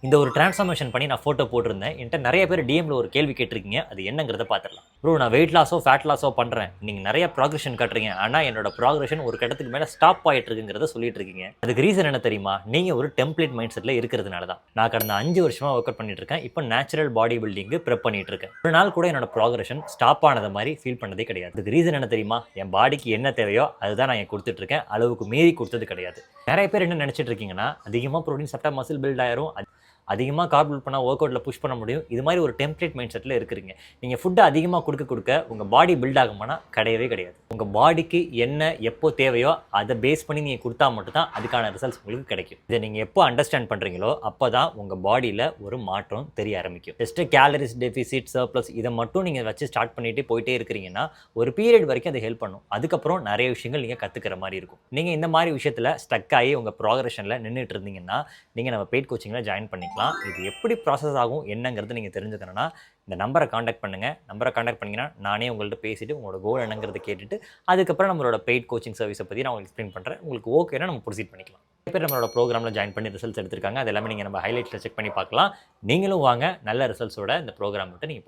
இந்த ஒரு டிரான்ஸ்ஃபார்மேஷன் பண்ணி நான் ஃபோட்டோ போட்டிருந்தேன். என்கிட்ட நிறைய பேர் டிஎம்ல ஒரு கேள்வி கேட்டிருக்கீங்க. அது என்னங்கிறத பார்த்துடலாம். ப்ரோ நான் வெயிட் லாஸோ ஃபேட் லாஸோ பண்ணுறேன், நீங்கள் நிறைய ப்ராக்ரெஷன் காட்டுறீங்க, ஆனால் என்னோட ப்ராக்ரெஷன் ஒரு கட்டத்துக்கு மேலே ஸ்டாப் ஆகிட்டு இருக்குங்கிறத சொல்லிட்டு இருக்கீங்க. அதுக்கு ரீசன் என்ன தெரியுமா? நீங்கள் ஒரு டெம்ப்ளேட் மைண்ட் செட்டில் இருக்கிறதுனால தான். நான் கடந்த 5 வருஷமாக ஒர்க் அவுட் பண்ணிட்டு இருக்கேன். இப்போ நேச்சுரல் பாடி பில்டிங்கு ப்ரெப் பண்ணிட்டு இருக்கேன். ஒரு நாள் கூட என்னோட ப்ராக்ரெஷன் ஸ்டாப் ஆனது மாதிரி ஃபீல் பண்ணதே கிடையாது. அதுக்கு ரீசன் என்ன தெரியுமா? என் பாடிக்கு என்ன தேவையோ அதுதான் நான் கொடுத்துட்டு இருக்கேன். அளவுக்கு மீறி கொடுத்தது கிடையாது. நிறைய பேர் என்ன நினச்சிட்டு இருக்கீங்கன்னா, அதிகமாக ப்ரோட்டீன் சாப்பிட்டா மசில் பில்ட் ஆயிரும், அதிகமாக கார்ப் பில்ட் பண்ணால் ஒர்க் அவுட்டில் புஷ் பண்ண முடியும். இது மாதிரி ஒரு டெம்ப்ளேட் மைண்ட் செட்டில் இருக்கிறீங்க. நீங்கள் ஃபுட்டை அதிகமாக கொடுக்க உங்கள் பாடி பில்ட் ஆகுமானா கிடையவே கிடையாது. உங்கள் பாடிக்கு என்ன எப்போ தேவையோ அதை பேஸ் பண்ணி நீங்கள் கொடுத்தா மட்டும்தான் அதுக்கான ரிசல்ட்ஸ் உங்களுக்கு கிடைக்கும். இதை நீங்கள் எப்போ அண்டர்ஸ்டாண்ட் பண்ணுறீங்களோ அப்போ தான் உங்கள் பாடியில் ஒரு மாற்றம் தெரிய ஆரம்பிக்கும். ஜஸ்ட்டு கேலரிஸ் டெஃபிசிட் சர்ப்ளஸ் இதை மட்டும் நீங்கள் வச்சு ஸ்டார்ட் பண்ணிட்டு போயிட்டே இருக்கிறீங்கன்னா ஒரு பீரியட் வரைக்கும் அது ஹெல்ப் பண்ணும். அதுக்கப்புறம் நிறைய விஷயங்கள் நீங்கள் கற்றுக்கிற மாதிரி இருக்கும். நீங்கள் இந்த மாதிரி விஷயத்தில் ஸ்டக் ஆகி உங்கள் ப்ராக்ரெஷனில் நின்றுட்டு இருந்தீங்கன்னா நீங்கள் நம்ம பெய்ட் கோச்சிங்கில் ஜாயின் பண்ணிக்கலாம். இது எப்படி ப்ராசஸ் ஆகும் என்னங்கிறது நீங்கள் தெரிஞ்சுக்கணும்னா இந்த நம்பரை காண்டாக்ட் பண்ணுங்கள். நம்பரை காண்டாக்ட் பண்ணிங்கன்னா நானே உங்கள்கிட்ட பேசிவிட்டு உங்களோட கோல் என்னங்கிறத கேட்டுட்டு அதுக்கப்புறம் நம்மளோட பெய்ட் கோச்சிங் சர்வீஸை பற்றி நான் உங்களுக்கு எக்ஸ்பிளைன் பண்ணுறேன். உங்களுக்கு ஓகேனா நம்ம ப்ரொசீட் பண்ணிக்கலாம். நிறைய பேர் நம்மளோட ப்ரோக்ராமில் ஜாயின் பண்ணி ரிசல்ட்ஸ் எடுத்திருக்காங்க. அது எல்லாமே நீங்கள் நம்ம ஹைலைட்ஸில் செக் பண்ணி பார்க்கலாம். நீங்களும் வாங்க, நல்ல ரிசல்ட்ஸோட இந்த ப்ரோக்ராம் விட்டு நீங்கள்